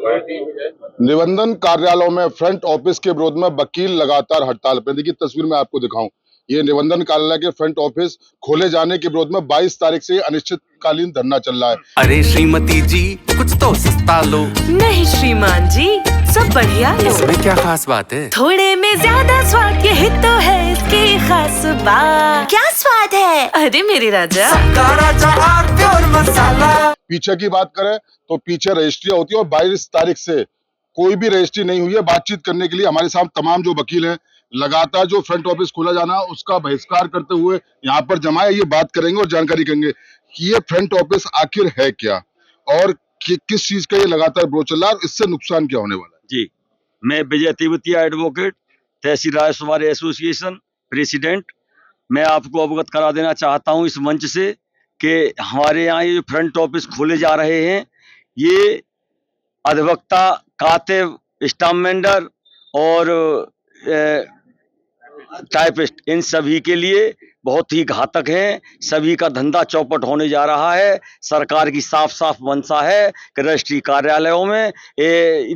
निबंधन कार्यालयों में फ्रंट ऑफिस के विरोध में वकील लगातार हड़ताल पर। देखिए तस्वीर में आपको दिखाऊं, ये निबंधन कार्यालय के फ्रंट ऑफिस खोले जाने के विरोध में 22 तारीख से अनिश्चितकालीन धरना चल रहा है। अरे श्रीमती जी, कुछ तो सस्ता लो। नहीं श्रीमान जी, सब बढ़िया लो। इसमें क्या खास बात है? थोड़े में ज्यादा स्वाद, यही तो है इसकी खास बात। क्या स्वाद है? अरे मेरे राजा, राजा और मसाला। पीछे की बात करें तो पीछे रजिस्ट्रियां होती है और 22 तारीख से कोई भी रजिस्ट्री नहीं हुई है। बातचीत करने के लिए हमारे साथ तमाम जो वकील हैं, लगातार जो फ्रंट ऑफिस खोला जाना उसका बहिष्कार करते हुए यहाँ पर जमा है। ये बात करेंगे और जानकारी करेंगे कि ये फ्रंट ऑफिस आखिर है क्या और किस चीज का ये लगातार विरोध चल रहा है और इससे नुकसान क्या होने वाला है। जी, मैं विजय तिवतिया एडवोकेट, तहसील राजकुमार एसोसिएशन प्रेसिडेंट। मैं आपको अवगत करा देना चाहता हूं इस मंच से कि हमारे यहाँ ये फ्रंट ऑफिस खोले जा रहे हैं, ये अधिवक्ता, कातिब, स्टाम्प वेंडर और टाइपिस्ट, इन सभी के लिए बहुत ही घातक हैं। सभी का धंधा चौपट होने जा रहा है। सरकार की साफ साफ मंशा है कि रजिस्ट्री कार्यालयों में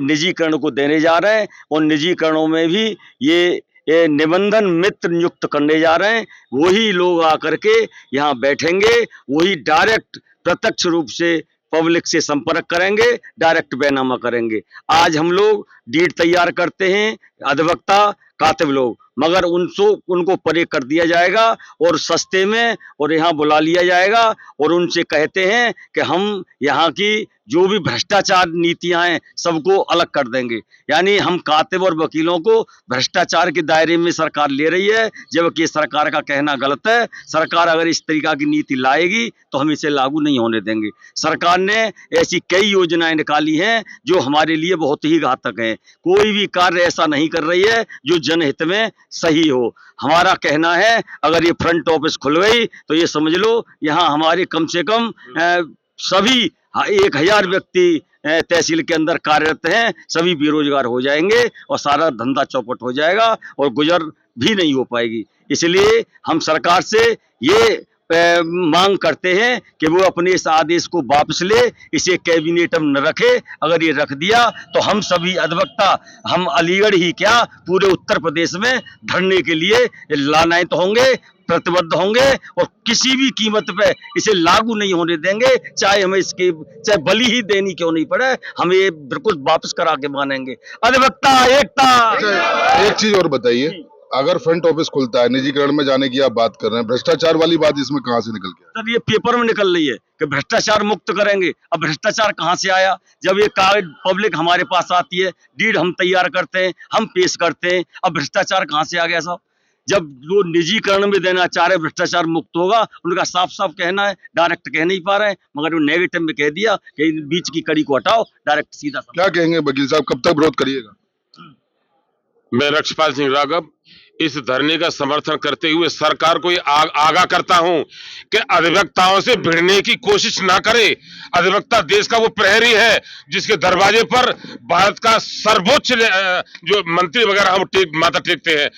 निजीकरण को देने जा रहे हैं और निजीकरणों में भी ये निबंधन मित्र नियुक्त करने जा रहे हैं। वही लोग आकर के यहाँ बैठेंगे, वही डायरेक्ट प्रत्यक्ष रूप से पब्लिक से संपर्क करेंगे, डायरेक्ट बैनामा करेंगे। आज हम लोग डीड तैयार करते हैं, अधिवक्ता, कातिब लोग, मगर उनको परे कर दिया जाएगा और सस्ते में और यहाँ बुला लिया जाएगा और उनसे कहते हैं कि हम यहाँ की जो भी भ्रष्टाचार नीतियां हैं सबको अलग कर देंगे। यानी हम कातिब और वकीलों को भ्रष्टाचार के दायरे में सरकार ले रही है, जबकि सरकार का कहना गलत है। सरकार अगर इस तरीका की नीति लाएगी तो हम इसे लागू नहीं होने देंगे। सरकार ने ऐसी कई योजनाएं निकाली हैं जो हमारे लिए बहुत ही घातक हैं। कोई भी कार्य ऐसा नहीं कर रही है जो जनहित में सही हो। हमारा कहना है अगर ये फ्रंट ऑफिस खुल गई तो ये समझ लो यहाँ हमारे कम से कम सभी 1000 व्यक्ति तहसील के अंदर कार्यरत हैं, सभी बेरोजगार हो जाएंगे और सारा धंधा चौपट हो जाएगा और गुजर भी नहीं हो पाएगी। इसलिए हम सरकार से ये मांग करते हैं कि वो अपने इस आदेश को वापस ले, इसे कैबिनेट में न रखे। अगर ये रख दिया तो हम सभी अधिवक्ता, हम अलीगढ़ ही क्या पूरे उत्तर प्रदेश में धरने के लिए लानायत होंगे, प्रतिबद्ध होंगे और किसी भी कीमत पे इसे लागू नहीं होने देंगे। चाहे बलि ही देनी क्यों नहीं पड़े, हम ये बिल्कुल वापस करा के मानेंगे। अधिवक्ता एकता। एक चीज और बताइए, अगर फ्रंट ऑफिस खुलता है, निजीकरण में जाने की आप बात कर रहे हैं, भ्रष्टाचार वाली बात इसमें कहां से निकल गया? सर ये पेपर में निकल रही है कि भ्रष्टाचार मुक्त करेंगे। अब भ्रष्टाचार कहां से आया? जब ये कागज पब्लिक हमारे पास आती है, डीड हम तैयार करते हैं, हम पेश करते हैं, अब भ्रष्टाचार कहां से आ गया साहब? जब वो निजीकरण में देना चाह रहे भ्रष्टाचार मुक्त होगा, उनका साफ साफ कहना है, डायरेक्ट कह नहीं पा रहे हैं, मगर वो नेगेटिव में कह दिया कि बीच की कड़ी को हटाओ, डायरेक्ट सीधा। क्या कहेंगे वकील साहब, कब तक विरोध करिएगा? मैं रक्षपाल सिंह राघव इस धरने का समर्थन करते हुए सरकार को आगाह करता हूं कि अधिवक्ताओं से भिड़ने की कोशिश ना करे। अधिवक्ता देश का वो प्रहरी है जिसके दरवाजे पर भारत का सर्वोच्च जो मंत्री वगैरह हम माथा टेकते हैं।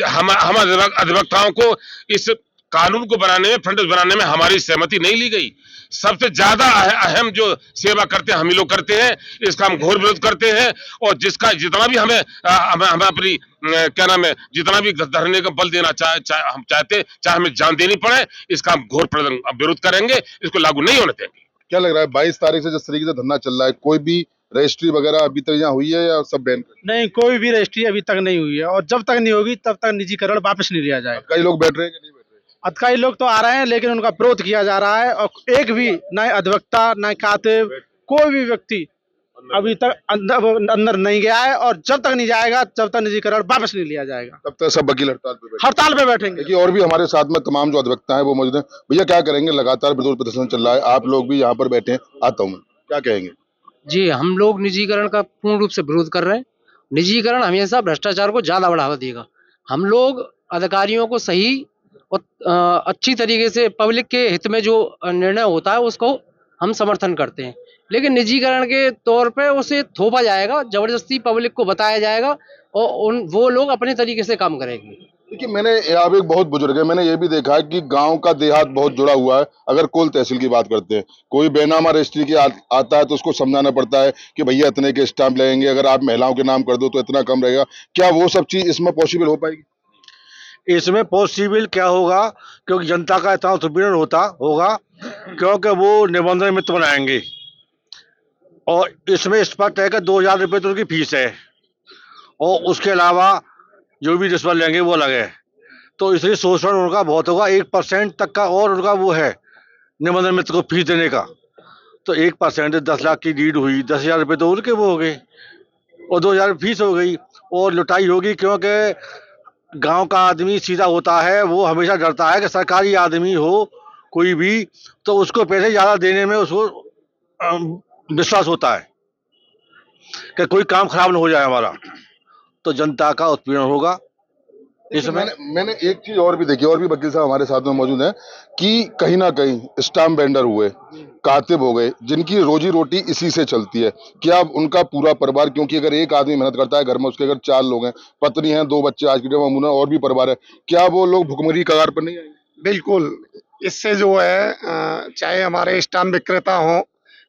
हम अधिवक्ताओं को इस कानून को बनाने में, फ्रंट बनाने में हमारी सहमति नहीं ली गई। सबसे ज्यादा अहम जो सेवा करते हैं हम ही लोग करते हैं, इसका हम घोर विरोध करते हैं और जिसका जितना भी हमें अपनी क्या नाम है, जितना भी धरने का बल देना हम चाहते, चाहे हमें जान देनी पड़े, इसका हम घोर विरोध करेंगे, इसको लागू नहीं होने देंगे। क्या लग रहा है 22 तारीख से जिस तरीके से धरना चल रहा है, कोई भी रजिस्ट्री वगैरह अभी तक यहाँ हुई है या सब बैन? नहीं, कोई भी रजिस्ट्री अभी तक नहीं हुई है और जब तक नहीं होगी तब तक निजीकरण वापस नहीं लिया जाएगा। कई लोग बैठ रहे हैं कि नहीं बैठ रहे? कई लोग तो आ रहे हैं लेकिन उनका विरोध किया जा रहा है और एक भी न अधिवक्ता न कातिब कोई भी व्यक्ति अभी तक अंदर नहीं गया है और जब तक नहीं जाएगा तब तक निजीकरण वापस नहीं लिया जाएगा। तब तक सब वकील हड़ताल पे बैठेंगे। देखिए और भी हमारे साथ में तमाम जो अधिवक्ता हैं वो मौजूद हैं। भैया क्या करेंगे, लगातार विरोध प्रदर्शन चल रहा है, आप लोग भी यहाँ पर बैठे हैं, आता हूँ मैं, क्या कहेंगे? जी, हम लोग निजीकरण का पूर्ण रूप से विरोध कर रहे हैं। निजीकरण हमेशा भ्रष्टाचार को ज्यादा बढ़ावा देगा। हम लोग अधिकारियों को सही और अच्छी तरीके से पब्लिक के हित में जो निर्णय होता है उसको हम समर्थन करते हैं, लेकिन निजीकरण के तौर पे उसे थोपा जाएगा, जबरदस्ती पब्लिक को बताया जाएगा और वो लोग अपने तरीके से काम करेंगे। देखिए मैंने आप एक बहुत बुजुर्ग है, मैंने ये भी देखा है कि गांव का देहात बहुत जुड़ा हुआ है। अगर कोल तहसील की बात करते हैं, कोई बेनामा रजिस्ट्री की आता है तो उसको समझाना पड़ता है कि भैया इतने के स्टाम्प लगेंगे, अगर आप महिलाओं के नाम कर दो तो इतना कम रहेगा। क्या वो सब चीज इसमें पॉसिबल हो पाएगी? इसमें पॉसिबल क्या होगा, क्योंकि जनता का इतना उत्पीड़न होगा, क्योंकि वो निबंधन मित्र बनाएंगे और इसमें स्पष्ट है कि 2,000 रुपये तो उनकी फीस है और उसके अलावा जो भी रिश्वत लेंगे वो अलग है। तो इसलिए शोषण उनका बहुत होगा। 1% तक का और उनका वो है निबंधन मित्र को फीस देने का। तो 1% 10 लाख की डीड हुई, 10,000 रुपये तो उनके वो हो गए और 2,000 फीस हो गई और लुटाई होगी। क्योंकि गांव का आदमी सीधा होता है, वो हमेशा डरता है कि सरकारी आदमी हो कोई भी तो उसको पैसे ज़्यादा देने में उसको विश्वास होता है कि कोई काम खराब ना हो जाए हमारा। तो जनता का उत्पीड़न होगा इसमें। मैंने एक चीज और भी देखी, और भी वकील साहब हमारे साथ में मौजूद हैं, कि कहीं ना कहीं स्टाम्प वेंडर हुए, कातिब हो गए, जिनकी रोजी रोटी इसी से चलती है। क्या उनका पूरा परिवार, क्योंकि अगर एक आदमी मेहनत करता है घर में, उसके अगर 4 लोग हैं, पत्नी है, 2 बच्चे, आज के डेट में अमूमन और भी परिवार है, क्या वो लोग भुखमरी कगार पर नहीं आएंगे? बिल्कुल। इससे जो है चाहे हमारे स्टाम्प विक्रेता हों,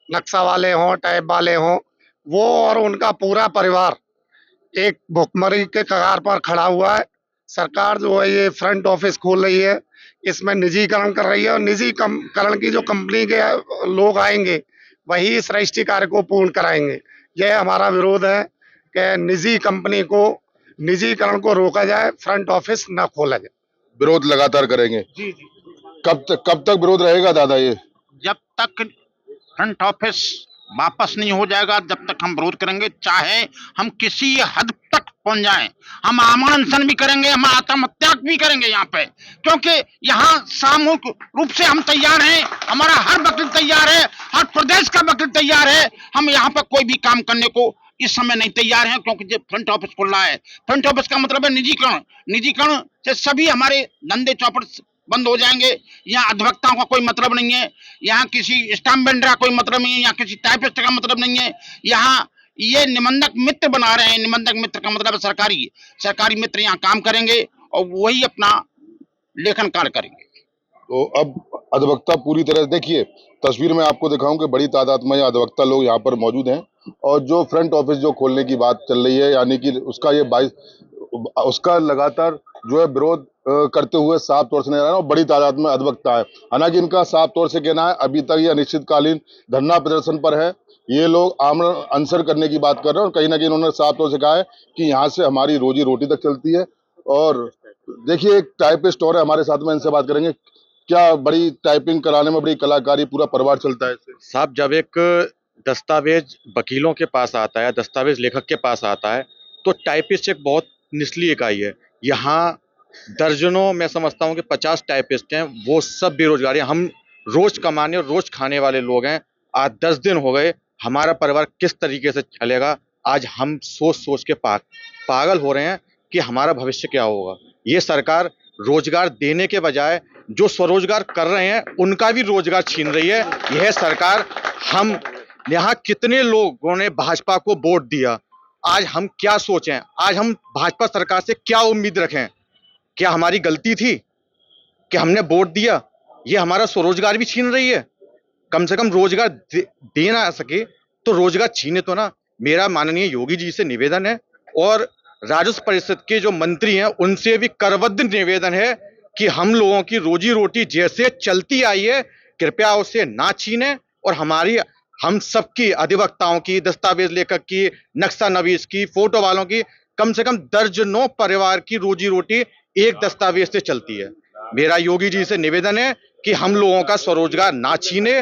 नक्शा वाले हों, टैब वाले हों, वो और उनका पूरा परिवार एक भुखमरी के कगार पर खड़ा हुआ है। सरकार जो है ये फ्रंट ऑफिस खोल रही है, इसमें निजीकरण कर रही है और निजीकरण की जो कंपनी के लोग आएंगे वही इस रजिस्ट्री कार्य को पूर्ण कराएंगे। यह हमारा विरोध है कि निजी कंपनी को, निजीकरण को रोका जाए, फ्रंट ऑफिस ना खोला जाए। विरोध लगातार करेंगे? जी जी। कब तक विरोध रहेगा दादा ये? जब तक फ्रंट ऑफिस वापस नहीं हो जाएगा जब तक हम विरोध करेंगे, चाहे हम किसी हद तक पहुंच जाएं। हम आमरण अनशन भी करेंगे, हम आत्महत्या भी करेंगे यहाँ पे, क्योंकि यहाँ सामूहिक रूप से हम तैयार हैं। हमारा हर वकील तैयार है, हर प्रदेश का वकील तैयार है। हम यहाँ पर कोई भी काम करने को इस समय नहीं तैयार हैं, क्योंकि जब फ्रंट ऑफिस खुल रहा है, फ्रंट ऑफिस का मतलब है निजीकरण। निजीकरण से सभी हमारे धंधे चौपट बंद हो जाएंगे। यहाँ अधिवक्ताओं का कोई मतलब नहीं है, यहाँ किसी स्टाम्प वेंडर का कोई मतलब नहीं है, यहाँ किसी टाइपिस्ट का मतलब नहीं है। यहाँ ये निबंधक मित्र बना रहे हैं। निबंधक मित्र का मतलब है सरकारी मित्र यहाँ काम करेंगे और वही अपना लेखन कार्य करेंगे। तो अब अधिवक्ता पूरी तरह, देखिए तस्वीर में आपको दिखाऊं कि बड़ी तादाद में अधिवक्ता लोग यहाँ पर मौजूद हैं और जो फ्रंट ऑफिस जो खोलने की बात चल रही है, यानी कि उसका लगातार जो है विरोध करते हुए साफ तौर से नजर आ रहा है और बड़ी तादाद में अधिवक्ता है। हालांकि इनका साफ तौर से कहना है अभी तक ये अनिश्चितकालीन धरना प्रदर्शन पर है। ये लोग आमरण अनशन करने की बात कर रहे हैं और कहीं ना कहीं उन्होंने साफ तौर से कहा है कि यहाँ से हमारी रोजी रोटी तक चलती है। और देखिए एक टाइपिस्ट और है हमारे साथ में, इनसे बात करेंगे। क्या बड़ी टाइपिंग कराने में बड़ी कलाकारी, पूरा परिवार चलता है इससे? साहब, जब एक दस्तावेज वकीलों के पास आता है, दस्तावेज लेखक के पास आता है, तो टाइपिस्ट एक बहुत निचली इकाई है। यहाँ दर्जनों, मैं समझता हूँ कि 50 टाइपिस्ट हैं, वो सब बेरोजगार हैं। हम रोज कमाने और रोज खाने वाले लोग हैं। आज 10 दिन हो गए, हमारा परिवार किस तरीके से चलेगा, आज हम सोच सोच के पागल हो रहे हैं कि हमारा भविष्य क्या होगा। ये सरकार रोजगार देने के बजाय जो स्वरोजगार कर रहे हैं उनका भी रोजगार छीन रही है। यह सरकार, हम यहाँ कितने लोगों ने भाजपा को वोट दिया, आज हम क्या सोचें, आज हम भाजपा सरकार से क्या उम्मीद रखें? क्या हमारी गलती थी कि हमने वोट दिया? ये हमारा स्वरोजगार भी छीन रही है। कम से कम रोजगार दे ना सके तो रोजगार छीने तो ना। मेरा माननीय योगी जी से निवेदन है और राजस्व परिषद के जो मंत्री हैं उनसे भी करबद्ध निवेदन है कि हम लोगों की रोजी रोटी जैसे चलती आई है कृपया उसे ना छीने और हम सबकी, अधिवक्ताओं की, दस्तावेज लेखक की, नक्शा नवीस की, फोटो वालों की, कम से कम दर्जनों परिवार की रोजी रोटी एक दस्तावेज से चलती है। मेरा योगी जी से निवेदन है कि हम लोगों का स्वरोजगार ना छीने,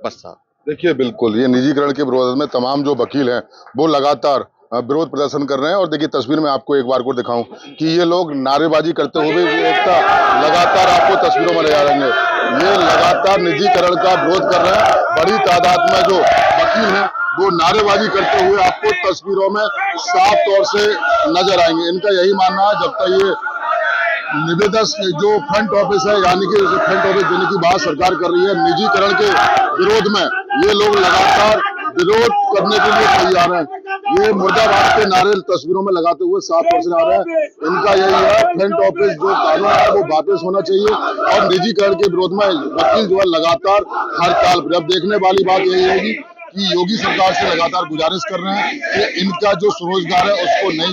बस साहब। देखिए बिल्कुल ये निजीकरण के विरोध में तमाम जो वकील हैं वो लगातार विरोध प्रदर्शन कर रहे हैं। और देखिए तस्वीर में आपको एक बार को दिखाऊं कि ये लोग नारेबाजी करते हुए एकता लगातार आपको तस्वीरों में ले आ रहे हैं। ये लगातार निजीकरण का विरोध कर रहे हैं। बड़ी तादाद में जो वकील हैं वो नारेबाजी करते हुए आपको तस्वीरों में साफ तौर से नजर आएंगे। इनका यही मानना है जब तक ये निवेदन जो फ्रंट ऑफिस है, यानी कि फ्रंट ऑफिस देने की बात सरकार कर रही है, निजीकरण के विरोध में ये लोग लगातार विरोध करने के लिए तैयार हैं। ये मुर्दाबाद के नारे तस्वीरों में लगाते हुए साफ तौर से आ रहे हैं। इनका यही है, फ्रंट ऑफिस जो कानून है वो वापस होना चाहिए और निजीकरण के विरोध में वकील जो है लगातार हड़ताल पर। अब देखने वाली बात यही होगी कि योगी सरकार से लगातार गुजारिश कर रहे हैं कि इनका जो स्वरोजगार है उसको नहीं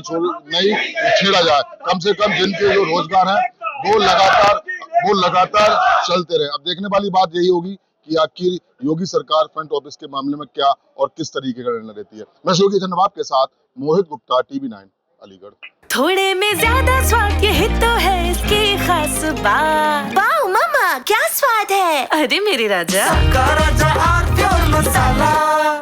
छेड़ा जाए। कम से कम जिनके जो रोजगार है वो लगातार चलते रहे। अब देखने वाली बात यही होगी कि आखिर योगी सरकार फ्रंट ऑफिस के मामले में क्या और किस तरीके का निर्णय लेती है। मैं योगी धन्यवाद के साथ मोहित गुप्ता, टीवी9 अलीगढ़। थोड़े में ज्यादा स्वाद यही तो है इसकी खास बात। वाओ मम्मा क्या स्वाद है, अरे मेरे राजा। सबका राजा आरती और मसाला।